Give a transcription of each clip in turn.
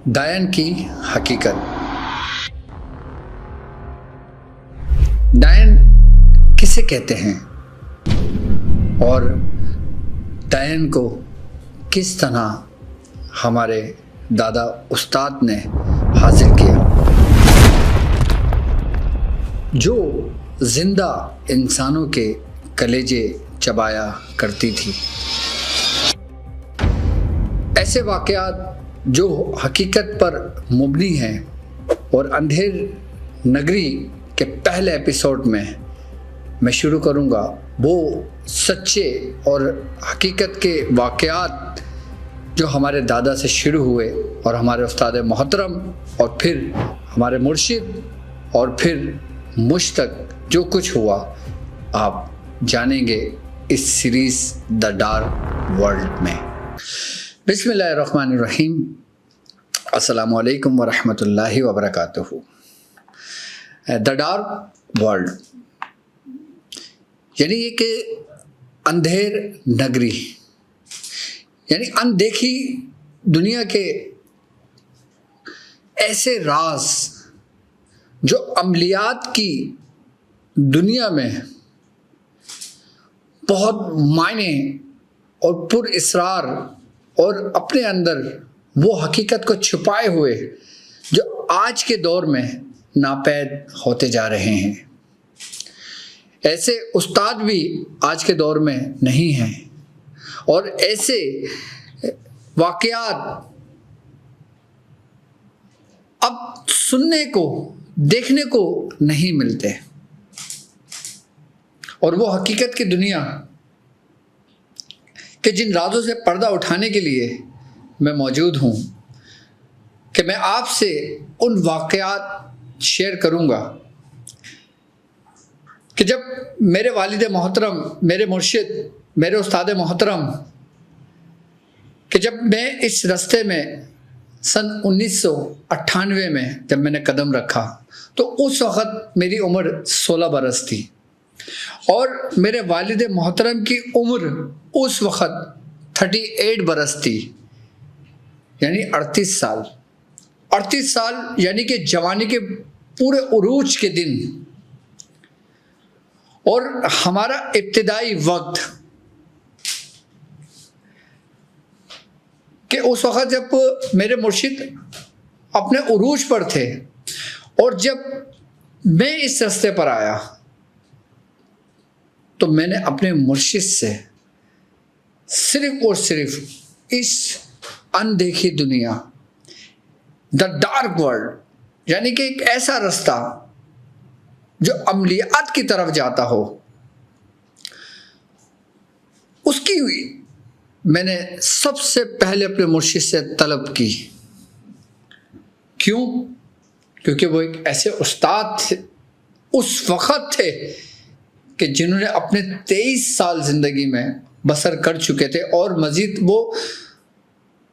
डायन की हकीकत। डायन किसे कहते हैं और डायन को किस तरह हमारे दादा उस्ताद ने हासिल किया, जो जिंदा इंसानों के कलेजे चबाया करती थी। ऐसे वाक़यात जो हकीकत पर मुबनी हैं और अंधेर नगरी के पहले एपिसोड में मैं शुरू करूंगा, वो सच्चे और हकीकत के वाक़यात जो हमारे दादा से शुरू हुए और हमारे उस्ताद मोहतरम और फिर हमारे मुर्शिद और फिर मुझ तक जो कुछ हुआ, आप जानेंगे इस सीरीज़ द डार्क वर्ल्ड में। बिस्मिल्लाहिर्रहमानिर्रहीम। अस्सलामु अलैकुम वरहमतुल्लाहि वबरकातुहू। द डार्क वर्ल्ड यानी एक अंधेर नगरी, यानी अनदेखी दुनिया के ऐसे राज जो अमलियात की दुनिया में बहुत मायने और पुरअसरार और अपने अंदर वो हकीकत को छुपाए हुए जो आज के दौर में नापैद होते जा रहे हैं। ऐसे उस्ताद भी आज के दौर में नहीं हैं और ऐसे वाक़यात अब सुनने को देखने को नहीं मिलते। और वो हकीकत की दुनिया कि जिन राजों से पर्दा उठाने के लिए मैं मौजूद हूँ कि मैं आपसे उन वाक़यात शेयर करूँगा कि जब मेरे वालिद मोहतरम, मेरे मुर्शिद, मेरे उस्ताद मोहतरम कि जब मैं इस रास्ते में सन 1998 में जब मैंने कदम रखा तो उस वक़्त मेरी उम्र 16 बरस थी और मेरे वालिद मोहतरम की उम्र उस वक़्त 38 बरस थी, यानी 38 साल। 38 साल यानी कि जवानी के पूरे उरूज के दिन। और हमारा इब्तिदाई वक्त कि उस वक़्त जब मेरे मुर्शिद अपने उरूज पर थे और जब मैं इस रास्ते पर आया तो मैंने अपने मुर्शिद से सिर्फ और सिर्फ इस अनदेखी दुनिया, द डार्क वर्ल्ड, यानी कि एक ऐसा रास्ता जो अमलियात की तरफ जाता हो, उसकी मैंने सबसे पहले अपने मुर्शिद से तलब की। क्यों? क्योंकि वो एक ऐसे उस्ताद थे, उस वक़्त थे कि जिन्होंने अपने 23 साल ज़िंदगी में बसर कर चुके थे और मज़ीद वो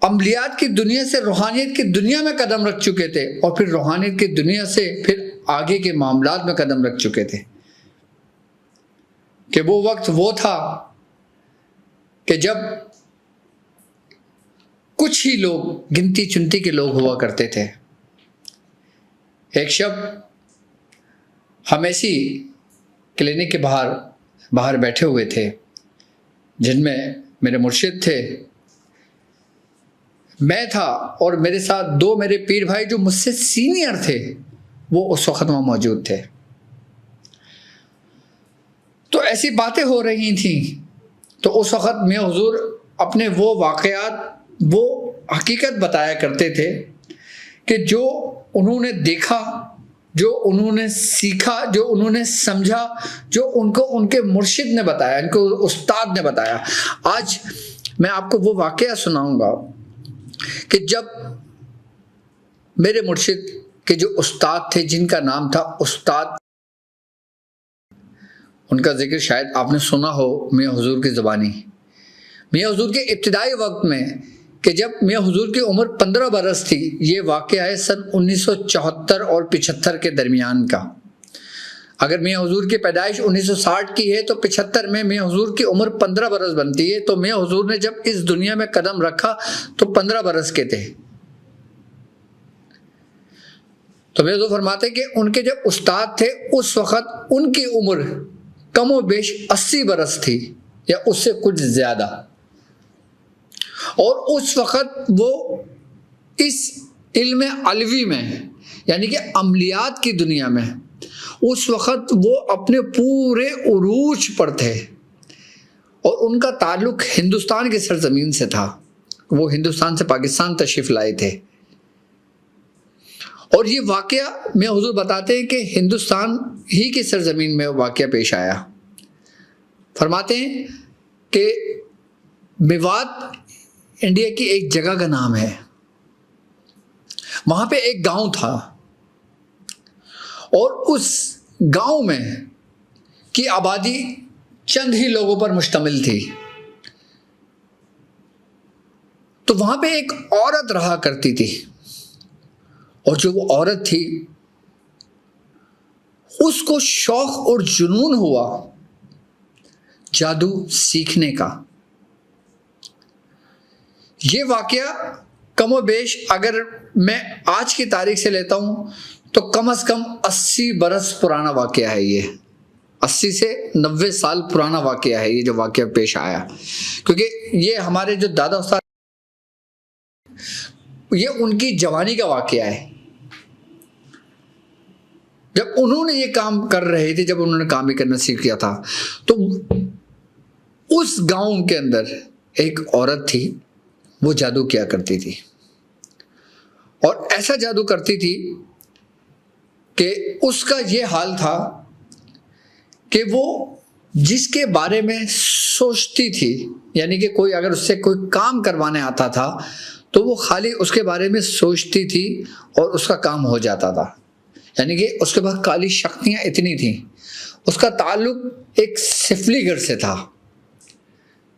अमलियात की दुनिया से रूहानियत की दुनिया में कदम रख चुके थे और फिर रूहानियत की दुनिया से फिर आगे के मामलात में कदम रख चुके थे। कि वो वक्त वो था कि जब कुछ ही लोग, गिनती चुनती के लोग हुआ करते थे। एक शब हम ऐसी क्लिनिक के बाहर बैठे हुए थे जिनमें मेरे मुर्शिद थे, मैं था और मेरे साथ दो मेरे पीर भाई जो मुझसे सीनियर थे, वो उस वक़्त वहाँ मौजूद थे। तो ऐसी बातें हो रही थी। तो उस वक़्त मैं हुजूर अपने वो वाक़यात, वो हकीकत बताया करते थे कि जो उन्होंने देखा, जो उन्होंने सीखा, जो उन्होंने समझा, जो उनको उनके मुर्शिद ने बताया, उनको उस्ताद ने बताया। आज मैं आपको वो वाक़या सुनाऊंगा कि जब मेरे मुर्शिद के जो उस्ताद थे, जिनका नाम था उस्ताद, उनका जिक्र शायद आपने सुना हो मियाँ हुजूर की ज़बानी। मियाँ हुजूर के इब्तिदाई वक्त में कि जब मियाँ हुजूर की उम्र 15 बरस थी, ये वाक़या है सन 1974 और 75 के दरमियान का। अगर मियाँ हुजूर की पैदाइश 1960 की है तो 75 में मियाँ हुजूर की उम्र 15 बरस बनती है। तो मियाँ हुजूर ने जब इस दुनिया में कदम रखा तो 15 बरस के थे। तो मेरे तो फरमाते कि उनके जब उस्ताद थे उस वक़्त उनकी उम्र कमो बेश 80 बरस थी या उससे कुछ ज़्यादा, और उस वक़्त वो इस इल्म अलवी में यानी कि अमलियात की दुनिया में उस वक़्त वो अपने पूरे उरूज पर थे, और उनका ताल्लुक़ हिंदुस्तान की सरज़मीन से था। वो हिंदुस्तान से पाकिस्तान तशरीफ़ लाए थे, और ये वाक़या में हुज़ूर बताते हैं कि हिंदुस्तान ही की सरज़मीन में वाक़या पेश आया। फरमाते हैं कि मेवात इंडिया की एक जगह का नाम है, वहाँ पे एक गांव था, और उस गांव में की आबादी चंद ही लोगों पर मुश्तमिल थी। तो वहाँ पे एक औरत रहा करती थी, और जो वो औरत थी उसको शौक और जुनून हुआ जादू सीखने का। ये वाक़या कमोबेश अगर मैं आज की तारीख से लेता हूँ तो कम से कम 80 बरस पुराना वाक़या है। ये 80 से 90 साल पुराना वाक़या है ये जो वाक़या पेश आया, क्योंकि ये हमारे जो दादा उस्ताद ये उनकी जवानी का वाक़या है। जब उन्होंने ये काम कर रहे थे, जब उन्होंने काम ही करना सीख लिया था, तो उस गांव के अंदर एक औरत थी, वो जादू किया करती थी, और ऐसा जादू करती थी कि उसका ये हाल था कि वो जिसके बारे में सोचती थी, यानी कि कोई अगर उससे कोई काम करवाने आता था तो वो खाली उसके बारे में सोचती थी और उसका काम हो जाता था। यानी कि उसके पास काली शक्तियाँ इतनी थी। उसका ताल्लुक एक सिफलीगर से था,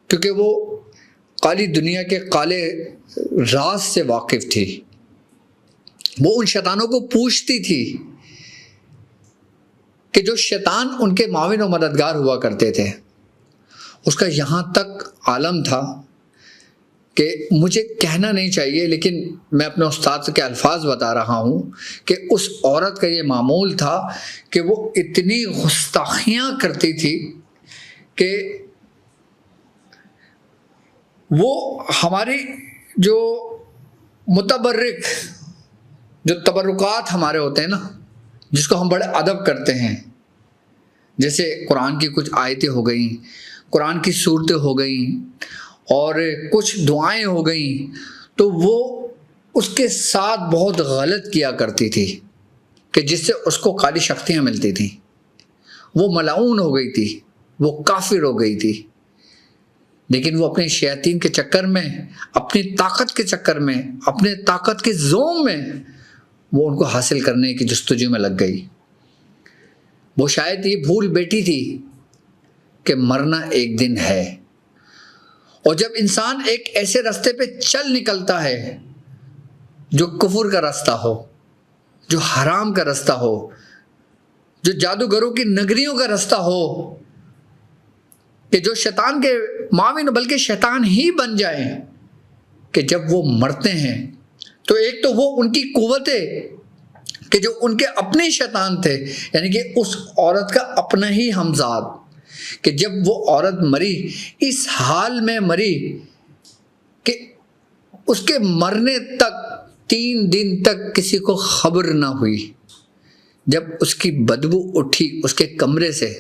क्योंकि वो काली दुनिया के काले राज से वाकिफ थी। वो उन शैतानों को पूछती थी कि जो शैतान उनके माविन और मददगार हुआ करते थे। उसका यहाँ तक आलम था कि मुझे कहना नहीं चाहिए, लेकिन मैं अपने उस्ताद के अल्फाज बता रहा हूँ कि उस औरत का ये मामूल था कि वो इतनी गुस्ताखियाँ करती थी कि वो हमारी जो मुतबर्रिक जो तबरुकात हमारे होते हैं ना, जिसको हम बड़े अदब करते हैं, जैसे कुरान की कुछ आयतें हो गई, कुरान की सूरतें हो गई और कुछ दुआएं हो गई, तो वो उसके साथ बहुत गलत किया करती थी कि जिससे उसको काली शक्तियाँ मिलती थी। वो मलाऊन हो गई थी, वो काफिर हो गई थी, लेकिन वो अपने शैतान के चक्कर में, अपनी ताकत के चक्कर में, अपने ताकत के जोम में वो उनको हासिल करने की जस्तजू में लग गई। वो शायद ये भूल बैठी थी कि मरना एक दिन है, और जब इंसान एक ऐसे रास्ते पे चल निकलता है जो कुफर का रास्ता हो, जो हराम का रास्ता हो, जो जादूगरों की नगरियों का रास्ता हो, कि जो शैतान के माविन बल्कि शैतान ही बन जाए, कि जब वो मरते हैं तो एक तो वो उनकी कुव्वतें कि जो उनके अपने शैतान थे, यानी कि उस औरत का अपना ही हमजाद, कि जब वो औरत मरी इस हाल में मरी कि उसके मरने तक 3 दिन तक किसी को खबर ना हुई। जब उसकी बदबू उठी उसके कमरे से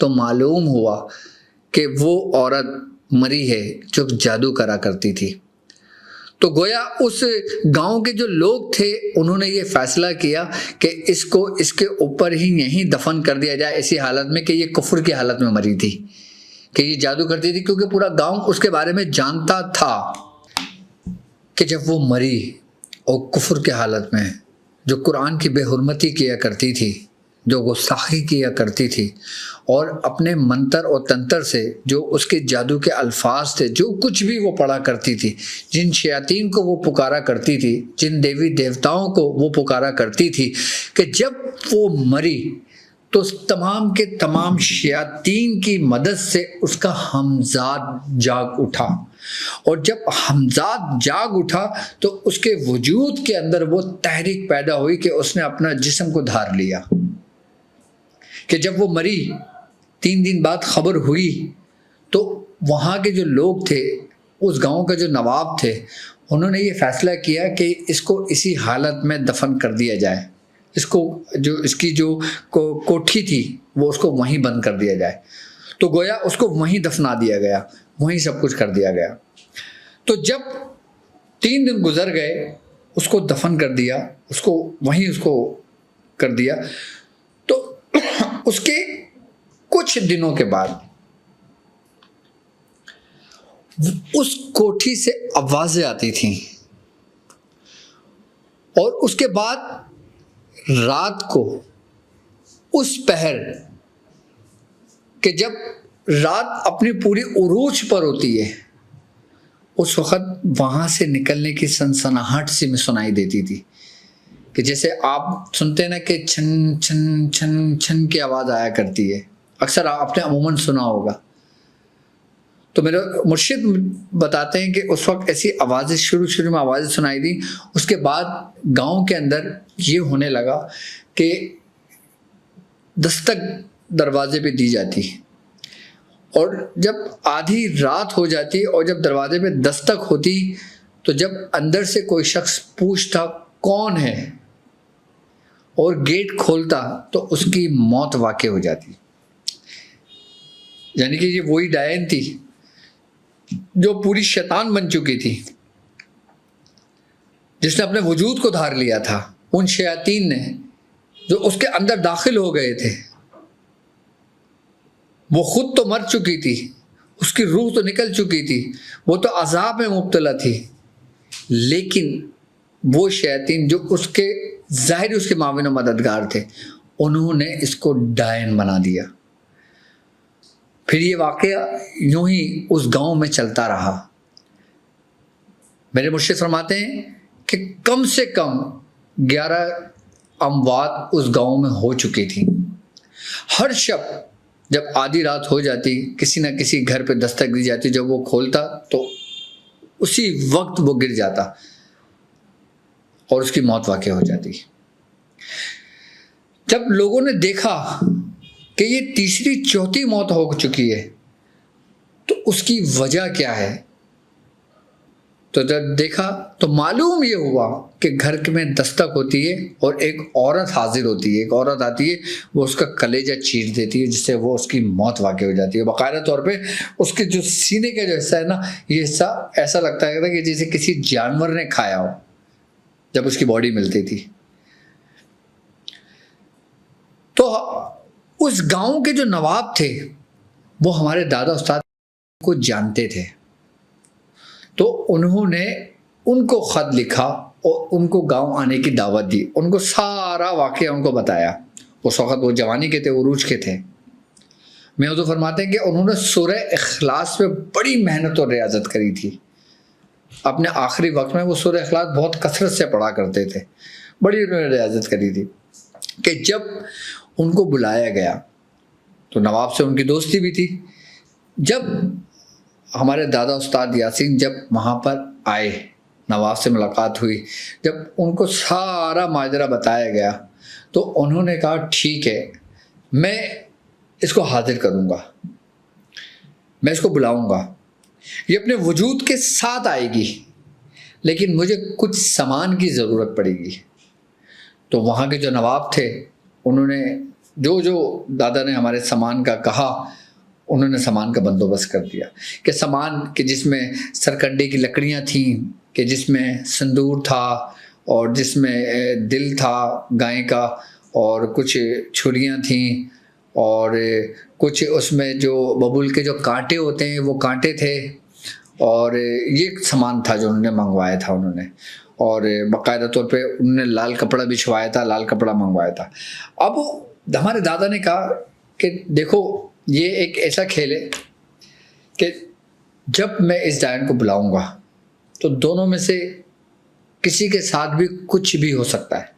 तो मालूम हुआ कि वो औरत मरी है जो जादू करा करती थी। तो गोया उस गांव के जो लोग थे उन्होंने ये फैसला किया कि इसको इसके ऊपर ही यहीं दफन कर दिया जाए, ऐसी हालत में कि ये कुफ्र की हालत में मरी थी, कि ये जादू करती थी, क्योंकि पूरा गांव उसके बारे में जानता था कि जब वो मरी और कुफ्र की हालत में, जो कुरान की बेहुरमती किया करती थी, जो गुस्ताखी किया करती थी, और अपने मंतर और तंत्र से जो उसके जादू के अल्फाज थे, जो कुछ भी वो पढ़ा करती थी, जिन शयातीन को वो पुकारा करती थी, जिन देवी देवताओं को वो पुकारा करती थी, कि जब वो मरी तो तमाम के तमाम शयातीन की मदद से उसका हमजाद जाग उठा और जब हमजाद जाग उठा तो उसके वजूद के अंदर वो तहरीक पैदा हुई कि उसने अपना जिस्म को धार लिया। कि जब वो मरी 3 दिन बाद खबर हुई तो वहाँ के जो लोग थे, उस गांव का जो नवाब थे, उन्होंने ये फैसला किया कि इसको इसी हालत में दफन कर दिया जाए। इसकी जो कोठी थी वो उसको वहीं बंद कर दिया जाए। तो गोया उसको वहीं दफना दिया गया, वहीं सब कुछ कर दिया गया। तो जब 3 दिन गुजर गए, उसको दफन कर दिया, उसको कर दिया। तो उसके कुछ दिनों के बाद उस कोठी से आवाजें आती थीं, और उसके बाद रात को उस पहर कि जब रात अपनी पूरी उरूज पर होती है, उस वक़्त वहाँ से निकलने की सनसनाहट सी में सुनाई देती थी कि जैसे आप सुनते हैं ना कि छन छन छन छन की आवाज़ आया करती है। अक्सर आपने अमूमन सुना होगा। तो मेरे मुर्शिद बताते हैं कि उस वक्त ऐसी आवाज़ें शुरू में आवाज़ें सुनाई दी। उसके बाद गांव के अंदर ये होने लगा कि दस्तक दरवाजे पे दी जाती, और जब आधी रात हो जाती और जब दरवाजे पे दस्तक होती, तो जब अंदर से कोई शख्स पूछता कौन है और गेट खोलता, तो उसकी मौत वाक़ई हो जाती। यानी कि ये वही डायन थी जो पूरी शैतान बन चुकी थी, जिसने अपने वजूद को धार लिया था। उन शयातीन ने जो उसके अंदर दाखिल हो गए थे, वो खुद तो मर चुकी थी, उसकी रूह तो निकल चुकी थी, वो तो अजाब में मुब्तला थी, लेकिन वो शयातीन जो उसके ज़ाहिर उसके माविन और मददगार थे, उन्होंने इसको डायन बना दिया। फिर ये वाक़या यूं ही उस गांव में चलता रहा। मेरे मुर्शिद फरमाते हैं कि कम से कम 11 अमवात उस गांव में हो चुकी थी। हर शब जब आधी रात हो जाती, किसी न किसी घर पे दस्तक दी जाती, जब वो खोलता तो उसी वक्त वो गिर जाता और उसकी मौत वाक़ई हो जाती। जब लोगों ने देखा कि ये तीसरी चौथी मौत हो चुकी है, तो उसकी वजह क्या है, तो जब देखा तो मालूम ये हुआ कि घर में दस्तक होती है और एक औरत हाजिर होती है, एक औरत आती है, वो उसका कलेजा चीर देती है, जिससे वो उसकी मौत वाक़ई हो जाती है। बाकायदा तौर पे उसके जो सीने का जो हिस्सा है ना, ये हिस्सा ऐसा लगता है कि जैसे किसी जानवर ने खाया हो जब उसकी बॉडी मिलती थी। तो उस गांव के जो नवाब थे वो हमारे दादा उस्ताद को जानते थे, तो उन्होंने उनको ख़त लिखा और उनको गांव आने की दावत दी, उनको सारा वाक़या उनको बताया। उस वक़्त वो जवानी के थे, उरूज के थे। मैं तो फरमाते हैं कि उन्होंने सूरह इखलास पे बड़ी मेहनत और रियाजत करी थी। अपने आखिरी वक्त में वो सूरह इखलास बहुत कसरत से पढ़ा करते थे, बड़ी उन्होंने रियाजत करी थी। कि जब उनको बुलाया गया तो नवाब से उनकी दोस्ती भी थी। जब हमारे दादा उस्ताद यासीन जब वहाँ पर आए, नवाब से मुलाकात हुई, जब उनको सारा माजरा बताया गया, तो उन्होंने कहा ठीक है, मैं इसको हाजिर करूँगा, मैं इसको बुलाऊँगा, ये अपने वजूद के साथ आएगी, लेकिन मुझे कुछ सामान की ज़रूरत पड़ेगी। तो वहाँ के जो नवाब थे, उन्होंने जो दादा ने हमारे सामान का कहा, उन्होंने सामान का बंदोबस्त कर दिया। कि सामान के जिसमें सरकंडे की लकड़ियाँ थीं, कि जिसमें संदूर था और जिसमें दिल था गाय का, और कुछ छुरियाँ थीं, और कुछ उसमें जो बबूल के जो कांटे होते हैं वो कांटे थे, और ये सामान था जो उन्होंने मंगवाया था उन्होंने। और बाकायदा तौर पे उन्होंने लाल कपड़ा बिछवाया था, लाल कपड़ा मंगवाया था। अब हमारे दादा ने कहा कि देखो ये एक ऐसा खेल है कि जब मैं इस डायन को बुलाऊंगा तो दोनों में से किसी के साथ भी कुछ भी हो सकता है,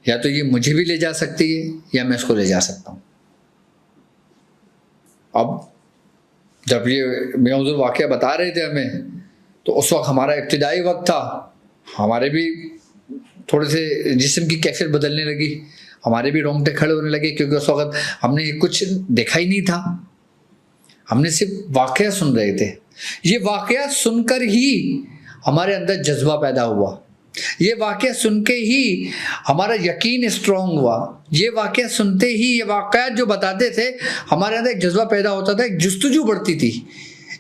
या तो ये मुझे भी ले जा सकती है या मैं इसको ले जा सकता हूँ। अब जब ये मियां हुजूर वाक़या बता रहे थे हमें, तो उस वक्त हमारा इब्तिदाई वक्त था, हमारे भी थोड़े से जिस्म की कैफियत बदलने लगी, हमारे भी रोंगटे खड़े होने लगे, क्योंकि उस वक्त हमने कुछ देखा ही नहीं था, हमने सिर्फ वाक़या सुन रहे थे। ये वाक़या सुनकर ही हमारे अंदर जज्बा पैदा हुआ, ये वाक़या सुन के ही हमारा यकीन स्ट्रॉन्ग हुआ, ये वाक़या सुनते ही, ये वाक़या जो बताते थे, हमारे अंदर एक जज्बा पैदा होता था, एक जुस्तजू बढ़ती थी।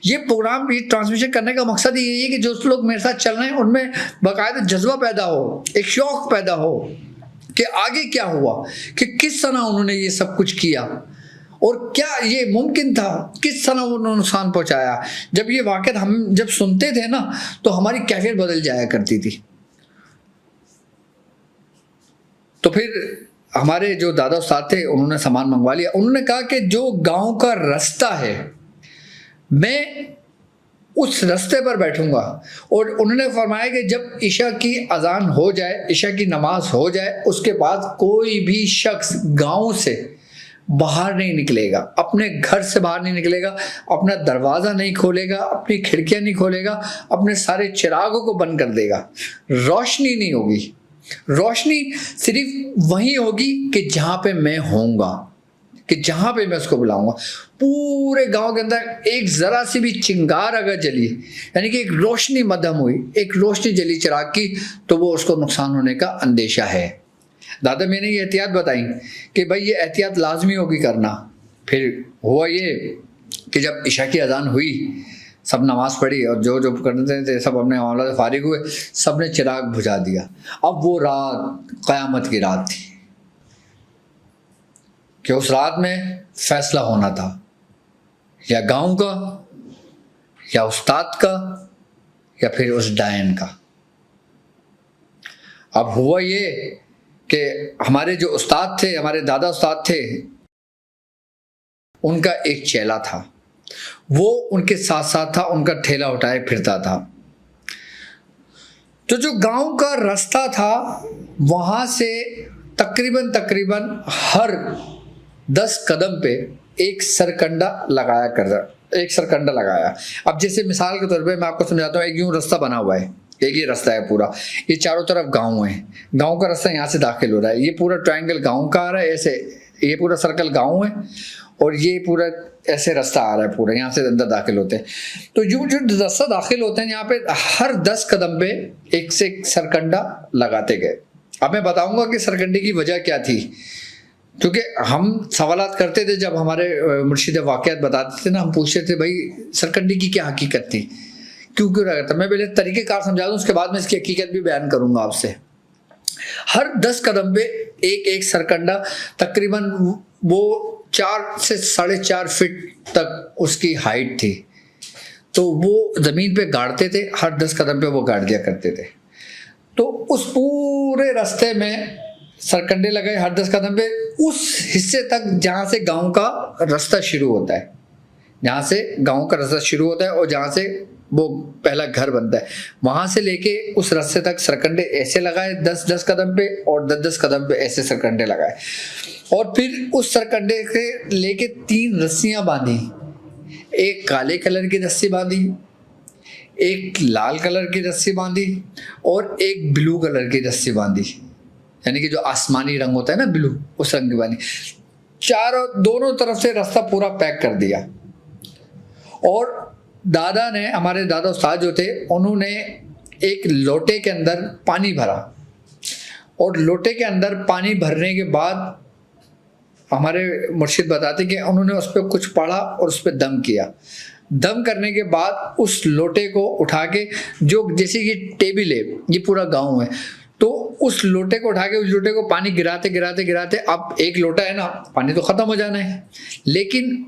ये प्रोग्राम भी ट्रांसमिशन करने का मकसद यही है कि जो लोग मेरे साथ चल रहे हैं उनमें बाकायदा जज्बा पैदा हो, एक शौक़ पैदा हो कि आगे क्या हुआ, कि किस तरह उन्होंने ये सब कुछ किया और क्या ये मुमकिन था, किस तरह उन्होंने नुकसान पहुँचाया। जब ये वाक़या हम जब सुनते थे ना, तो हमारी कैफियत बदल जाया करती थी। तो फिर हमारे जो दादा उस्ताद थे उन्होंने सामान मंगवा लिया। उन्होंने कहा कि जो गांव का रास्ता है, मैं उस रास्ते पर बैठूंगा। और उन्होंने फरमाया कि जब ईशा की अजान हो जाए, ईशा की नमाज हो जाए, उसके बाद कोई भी शख्स गांव से बाहर नहीं निकलेगा, अपने घर से बाहर नहीं निकलेगा, अपना दरवाज़ा नहीं खोलेगा, अपनी खिड़कियां नहीं खोलेगा, अपने सारे चिरागों को बंद कर देगा, रोशनी नहीं होगी। रोशनी सिर्फ वहीं होगी कि जहां पे मैं होऊंगा, कि जहां पे मैं उसको बुलाऊंगा। पूरे गांव के अंदर एक जरा सी भी चिंगार अगर जली, यानी कि एक रोशनी मध्यम हुई, एक रोशनी जली चिराग की, तो वो उसको नुकसान होने का अंदेशा है। दादा मैंने ये एहतियात बताई कि भाई ये एहतियात लाजमी होगी करना। फिर हुआ ये कि जब इशा की अजान हुई, सब नमाज पढ़ी और जो जो करते थे सब अपने मामला से फारिग हुए, सब ने चिराग बुझा दिया। अब वो रात क़यामत की रात थी कि उस रात में फैसला होना था, या गांव का, या उस्ताद का, या फिर उस डायन का। अब हुआ ये कि हमारे जो उस्ताद थे, हमारे दादा उस्ताद थे, उनका एक चेला था, वो उनके साथ साथ था, उनका ठेला उठाए फिरता था। तो जो गांव का रास्ता था, वहां से तकरीबन हर 10 कदम पे एक सरकंडा लगाया एक सरकंडा लगाया। अब जैसे मिसाल के तौर पे मैं आपको समझाता हूँ, एक यूं रास्ता बना हुआ है, एक ही रास्ता है पूरा, ये चारों तरफ गांव है, गांव का रास्ता यहाँ से दाखिल हो रहा है, ये पूरा ट्रायंगल गांव का आ रहा है, ऐसे ये पूरा सर्कल गांव है, और ये पूरा ऐसे रास्ता आ रहा है पूरा, यहाँ से अंदर दाखिल होते हैं। तो जो रास्ता दाखिल होते हैं, यहाँ पे हर 10 कदम पे एक से एक सरकंडा लगाते गए। अब मैं बताऊंगा कि सरकंडे की वजह क्या थी, क्योंकि हम सवालात करते थे जब हमारे मुर्शिद वाक़यात बताते थे ना, हम पूछते थे भाई सरकंडे की क्या हकीकत थी, क्यों रहा था। मैं पहले तरीक़ेकार समझा दूँ, उसके बाद मैं इसकी हकीकत भी बयान करूँगा आपसे। हर 10 कदम पे एक सरकंडा, तकरीबन वो 4 से 4.5 फीट तक उसकी हाइट थी, तो वो ज़मीन पे गाड़ते थे, हर 10 कदम पे वो गाड़ दिया करते थे। तो उस पूरे रास्ते में सरकंडे लगाए हर 10 कदम पे, उस हिस्से तक जहाँ से गांव का रास्ता शुरू होता है, जहाँ से गांव का रास्ता शुरू होता है और जहाँ से वो पहला घर बनता है, वहाँ से लेके उस रास्ते तक सरकंडे ऐसे लगाए 10-10 कदम पे, और 10-10 कदम पे ऐसे सरकंडे लगाए। और फिर उस सरकंडे के लेके 3 रस्सियाँ बांधी, एक काले कलर की रस्सी बांधी, एक लाल कलर की रस्सी बांधी, और एक ब्लू कलर की रस्सी बांधी, यानी कि जो आसमानी रंग होता है ना ब्लू, उस रंग की बांधी। दोनों तरफ से रास्ता पूरा पैक कर दिया। और दादा ने, हमारे दादा उस्ताद जो थे, उन्होंने एक लोटे के अंदर पानी भरा, और लोटे के अंदर पानी भरने के बाद हमारे मुर्शिद बताते कि उन्होंने उस पर कुछ पढ़ा और उस पर दम किया। दम करने के बाद उस लोटे को उठा के, जो जैसे ये टेबल है, ये पूरा गांव है, तो उस लोटे को उठा के उस लोटे को पानी गिराते गिराते गिराते, अब एक लोटा है ना, पानी तो ख़त्म हो जाना है, लेकिन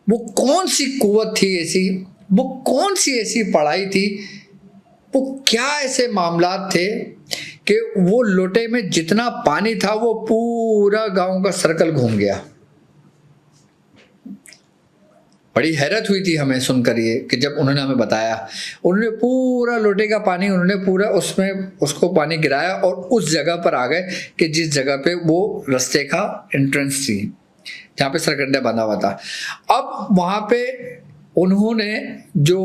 वो कौन सी कुव्वत थी ऐसी, वो कौन सी ऐसी पढ़ाई थी, वो क्या ऐसे मामलात थे कि वो लोटे में जितना पानी था वो पूरा गांव का सर्कल घूम गया। बड़ी हैरत हुई थी हमें सुनकर ये, कि जब उन्होंने हमें बताया, उन्होंने पूरा लोटे का पानी, उन्होंने पूरा उसमें उसको पानी गिराया और उस जगह पर आ गए कि जिस जगह पे वो रास्ते का एंट्रेंस थी, जहाँ पे सरकंडा बंधा हुआ था। अब वहाँ पे उन्होंने जो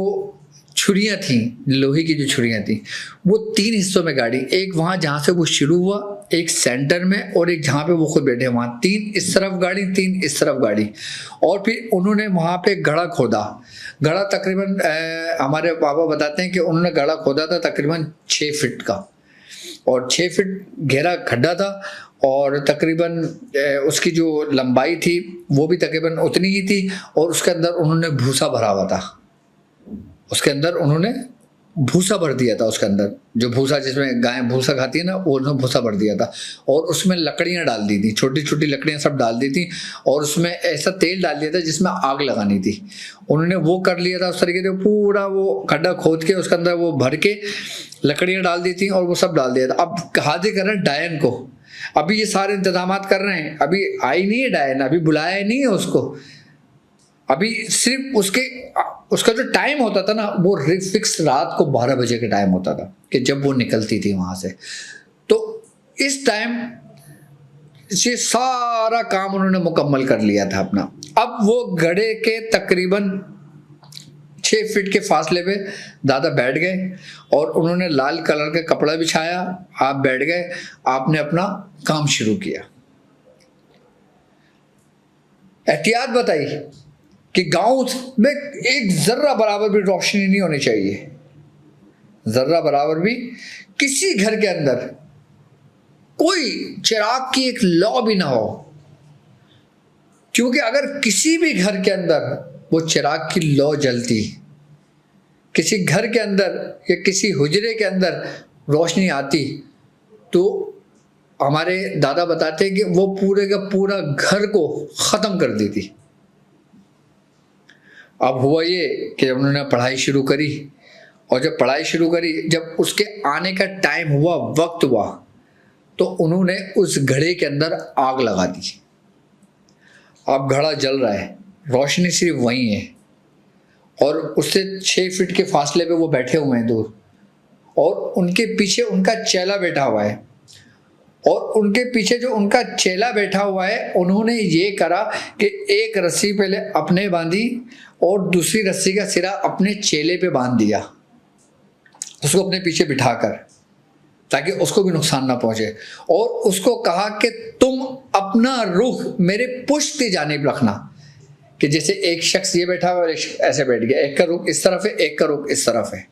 छुरियाँ थी, लोहे की जो छुरियाँ थी, वो 3 हिस्सों में गाड़ी। एक वहाँ जहाँ से वो शुरू हुआ, एक सेंटर में, और एक जहाँ पे वो खुद बैठे वहाँ। 3 इस तरफ गाड़ी, 3 इस तरफ गाड़ी। और फिर उन्होंने वहाँ पे गड्ढा खोदा। गड्ढा तकरीबन हमारे पापा बताते हैं कि उन्होंने गड्ढा खोदा था तकरीबन 6 फीट का, और 6 फीट गहरा खड्डा था, और तकरीबन उसकी जो लंबाई थी वो भी तकरीबन उतनी ही थी। और उसके अंदर उन्होंने भूसा भरा हुआ था, उसके अंदर उन्होंने भूसा भर दिया था। उसके अंदर जो भूसा, जिसमें गाय भूसा खाती है ना, वो उन्होंने भूसा भर दिया था। और उसमें लकड़ियाँ डाल दी थी, छोटी छोटी लकड़ियाँ सब डाल दी थी, और उसमें ऐसा तेल डाल दिया था जिसमें आग लगानी थी। उन्होंने वो कर लिया था उस तरीके से, पूरा वो खड्डा खोद के उसके अंदर वो भर के लकड़ियाँ डाल दी थी और वो सब डाल दिया था। अब हाजिर कर रहे हैं डायन को, अभी ये सारे इंतजाम कर रहे हैं। अभी आई नहीं है डायन, अभी बुलाया नहीं है उसको, अभी सिर्फ उसका जो टाइम होता था ना, वो फिक्स रात को 12 बजे का टाइम होता था कि जब वो निकलती थी वहां से। तो इस टाइम ये सारा काम उन्होंने मुकम्मल कर लिया था अपना। अब वो गड्ढे के तकरीबन 6 फीट के फासले पे दादा बैठ गए, और उन्होंने लाल कलर का कपड़ा बिछाया, आप बैठ गए, आपने अपना काम शुरू किया। एहतियात बताई कि गांव में एक जर्रा बराबर भी रोशनी नहीं होनी चाहिए, जर्रा बराबर भी किसी घर के अंदर कोई चिराग की एक लौ भी ना हो। क्योंकि अगर किसी भी घर के अंदर वो चिराग की लौ जलती, किसी घर के अंदर या किसी हुजरे के अंदर रोशनी आती, तो हमारे दादा बताते हैं कि वो पूरे का पूरा घर को ख़त्म कर देती। अब हुआ ये कि उन्होंने पढ़ाई शुरू करी, और जब पढ़ाई शुरू करी, जब उसके आने का टाइम हुआ, वक्त हुआ, तो उन्होंने उस घड़े के अंदर आग लगा दी। अब घड़ा जल रहा है, रोशनी सिर्फ वहीं है, और उससे 6 फीट के फासले पे वो बैठे हुए हैं दूर, और उनके पीछे उनका चेला बैठा हुआ है। और उनके पीछे जो उनका चेला बैठा हुआ है, उन्होंने ये करा कि एक रस्सी पहले अपने बांधी और दूसरी रस्सी का सिरा अपने चेले पे बांध दिया, उसको अपने पीछे बिठाकर, ताकि उसको भी नुकसान ना पहुंचे। और उसको कहा कि तुम अपना रुख मेरे पुष्ट की जानिब रखना, कि जैसे एक शख्स ये बैठा हुआ और एक ऐसे बैठ गया, एक का रुख इस तरफ है, एक का रुख इस तरफ है।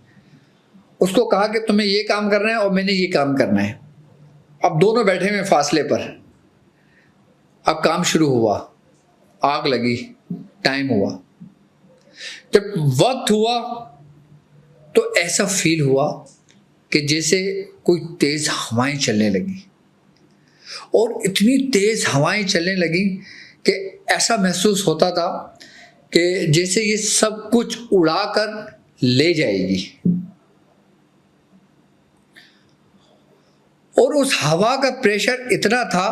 उसको कहा कि तुम्हें ये काम करना है और मैंने ये काम करना है। अब दोनों बैठे हुए फासले पर। अब काम शुरू हुआ, आग लगी, टाइम हुआ। जब वक्त हुआ तो ऐसा फील हुआ कि जैसे कोई तेज हवाएं चलने लगी, और इतनी तेज हवाएं चलने लगी कि ऐसा महसूस होता था कि जैसे ये सब कुछ उड़ाकर ले जाएगी। और उस हवा का प्रेशर इतना था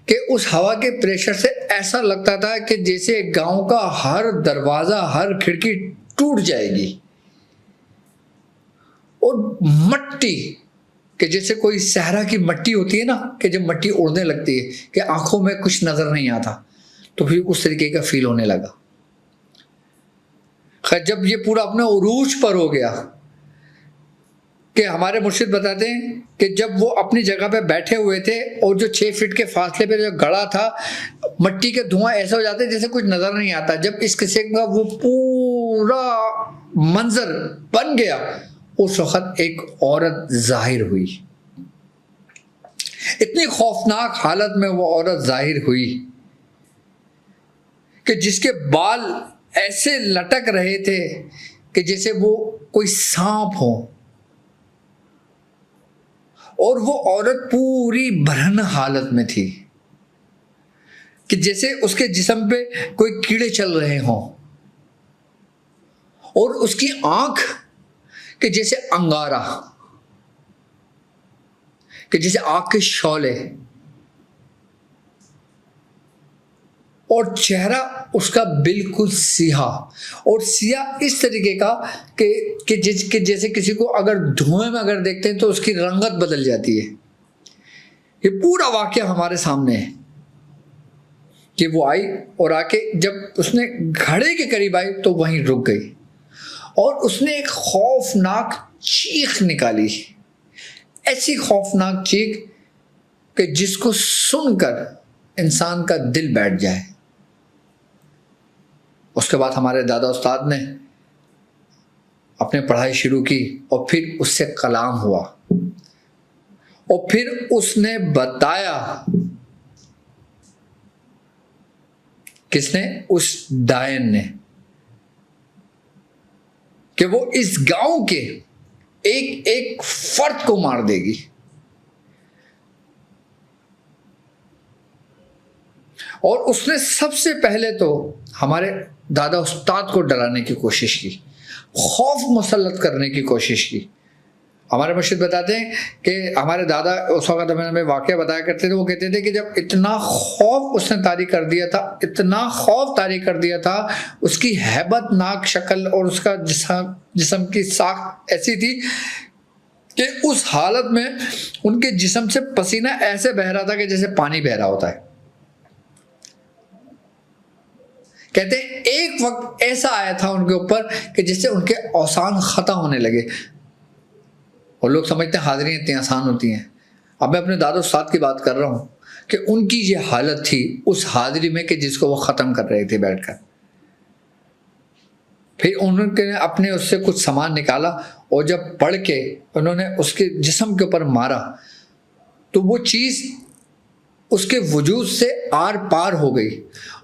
कि उस हवा के प्रेशर से ऐसा लगता था कि जैसे गांव का हर दरवाजा, हर खिड़की टूट जाएगी। और मट्टी, कि जैसे कोई सहरा की मट्टी होती है ना, कि जब मट्टी उड़ने लगती है कि आंखों में कुछ नजर नहीं आता, तो फिर उस तरीके का फील होने लगा। खैर, जब ये पूरा अपने उरूज पर हो गया, कि हमारे मुर्शिद बताते हैं कि जब वो अपनी जगह पे बैठे हुए थे, और जो 6 फीट के फासले पे जो गड़ा था, मट्टी के धुआं ऐसा हो जाते जैसे कुछ नजर नहीं आता। जब इस किस्म का वो पूरा मंजर बन गया, उस वक्त एक औरत जाहिर हुई। इतनी खौफनाक हालत में वो औरत जाहिर हुई कि जिसके बाल ऐसे लटक रहे थे कि जैसे वो कोई सांप हो, और वो औरत पूरी बरहन हालत में थी कि जैसे उसके जिस्म पे कोई कीड़े चल रहे हों, और उसकी आंख कि जैसे अंगारा, कि जैसे आग के शौले, और चेहरा उसका बिल्कुल सिया, और सिया इस तरीके का कि जैसे किसी को अगर धुएं में अगर देखते हैं तो उसकी रंगत बदल जाती है। ये पूरा वाकया हमारे सामने है। कि वो आई और आके जब उसने घड़े के करीब आई तो वहीं रुक गई और उसने एक खौफनाक चीख निकाली, ऐसी खौफनाक चीख कि जिसको सुनकर इंसान का दिल बैठ जाए। उसके बाद हमारे दादा उस्ताद ने अपने पढ़ाई शुरू की और फिर उससे कलाम हुआ और फिर उसने बताया, किसने? उस डायन ने, कि वो इस गांव के एक एक फर्द को मार देगी। और उसने सबसे पहले तो हमारे दादा उस्ताद को डराने की कोशिश की, खौफ मुसल्लत करने की कोशिश की। हमारे मुर्शिद बताते हैं कि हमारे दादा उस वक्त में वाक़या बताया करते थे, वो कहते थे कि जब इतना खौफ उसने तारी कर दिया था, इतना खौफ तारी कर दिया था, उसकी हैबतनाक शक्ल और उसका जिस्म की साख ऐसी थी कि उस हालत में उनके जिस्म से पसीना ऐसे बह रहा था कि जैसे पानी बह रहा होता है। कहते हैं एक वक्त ऐसा आया था उनके ऊपर कि जिससे उनके औसान खता होने लगे और लोग समझते हैं हाजिरी इतनी आसान होती हैं। अब मैं अपने दादा उस्ताद की बात कर रहा हूँ कि उनकी ये हालत थी उस हाजिरी में कि जिसको वो ख़त्म कर रहे थे बैठकर। फिर उन्होंने अपने उससे कुछ सामान निकाला और जब पढ़ के उन्होंने उसके जिस्म के ऊपर मारा तो वो चीज़ उसके वजूद से आर पार हो गई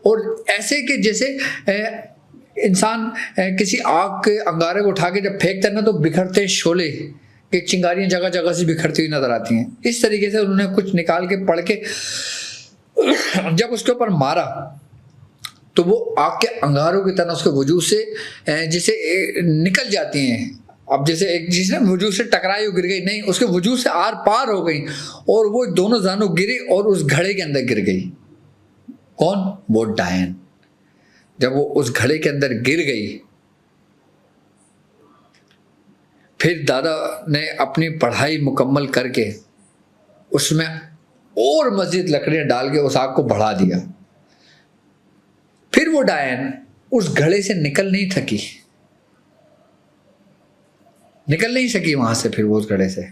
और ऐसे कि जैसे इंसान किसी आग के अंगारे को उठा के जब फेंकता है ना तो बिखरते शोले कि चिंगारियां जगह जगह से बिखरती हुई नजर आती हैं। इस तरीके से उन्होंने कुछ निकाल के पढ़ के जब उसके ऊपर मारा तो वो आग के अंगारों की तरह उसके वजूद से जैसे निकल जाती हैं। अब जैसे एक चीज ना वजूद से टकराई गिर गई, नहीं, उसके वजूद से आर पार हो गई और वो दोनों जानों गिरी और उस घड़े के अंदर गिर गई। कौन? वो डायन। जब वो उस घड़े के अंदर गिर गई फिर दादा ने अपनी पढ़ाई मुकम्मल करके उसमें और मजीद लकड़ियां डाल के उस आग को बढ़ा दिया। फिर वो डायन उस घड़े से निकल नहीं सकी वहां से, फिर वो उस घड़े से।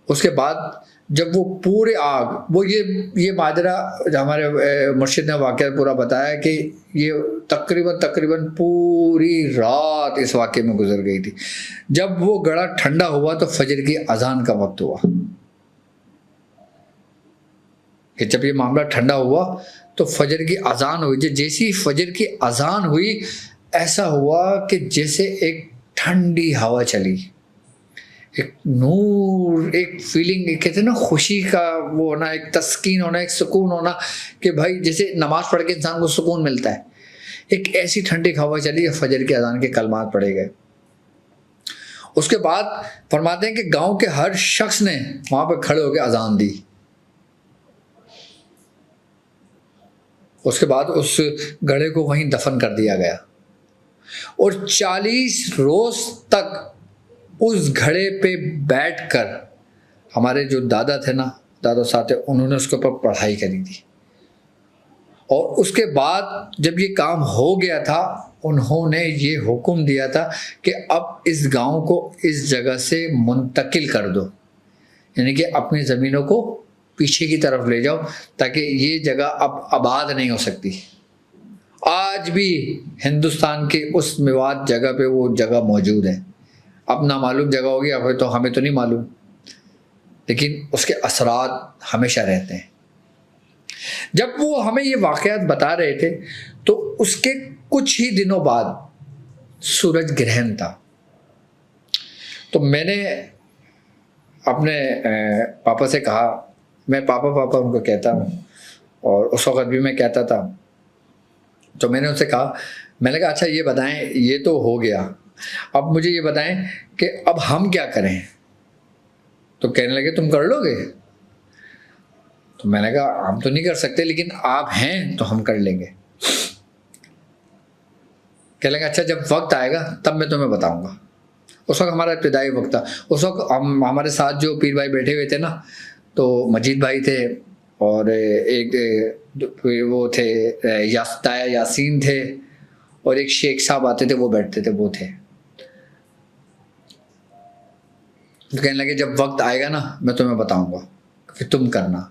उसके बाद जब वो पूरे आग, वो ये माजरा हमारे मुर्शिद ने वाक़या पूरा बताया कि ये तकरीबन पूरी रात इस वाक़े में गुजर गई थी। जब वो गड़ा ठंडा हुआ तो फजर की अजान का वक्त हुआ कि जब ये मामला ठंडा हुआ तो फजर की अजान हुई। जैसी फजर की अजान हुई ऐसा हुआ कि जैसे एक ठंडी हवा चली, एक नूर, एक फीलिंग, कहते हैं ना खुशी का वो होना, एक तस्कीन होना, एक सुकून होना कि भाई जैसे नमाज पढ़ के इंसान को सुकून मिलता है, एक ऐसी ठंडी हवा चली है। फजर के अजान के कलमात पढ़े गए। उसके बाद फरमाते हैं कि गांव के हर शख्स ने वहां पर खड़े होकर अजान दी। उसके बाद उस घड़े को वहीं दफन कर दिया गया और 40 रोज तक उस घड़े पे बैठकर हमारे जो दादा थे ना, दादा साहब थे, उन्होंने उसके ऊपर पढ़ाई करी थी। और उसके बाद जब ये काम हो गया था उन्होंने ये हुक्म दिया था कि अब इस गांव को इस जगह से मुंतकिल कर दो, यानी कि अपनी ज़मीनों को पीछे की तरफ ले जाओ ताकि ये जगह अब आबाद नहीं हो सकती। आज भी हिंदुस्तान के उस मेवात जगह पे वो जगह मौजूद है। अब ना मालूम जगह होगी, अब तो हमें तो नहीं मालूम, लेकिन उसके असरात हमेशा रहते हैं। जब वो हमें ये वाक़यात बता रहे थे तो उसके कुछ ही दिनों बाद सूरज ग्रहण था। तो मैंने अपने पापा से कहा, मैं पापा पापा उनको कहता हूँ और उस वक़्त भी मैं कहता था, तो मैंने उनसे कहा, मैंने कहा अच्छा ये बताएं, ये तो हो गया, अब मुझे ये बताएं कि अब हम क्या करें। तो कहने लगे तुम कर लोगे। तो मैंने कहा हम तो नहीं कर सकते, लेकिन आप हैं तो हम कर लेंगे। कहने लगे अच्छा जब वक्त आएगा तब मैं तुम्हें बताऊंगा। उस वक्त हमारा इब्तिदाई वक्त था। उस वक्त हम हमारे साथ जो पीर भाई बैठे हुए थे ना, तो मजीद भाई थे और एक फिर वो थे ताया यासीन थे, और एक शेख साहब आते थे, वो बैठते थे, वो थे। तो कहने लगे जब वक्त आएगा ना मैं तुम्हें बताऊंगा, फिर तुम करना।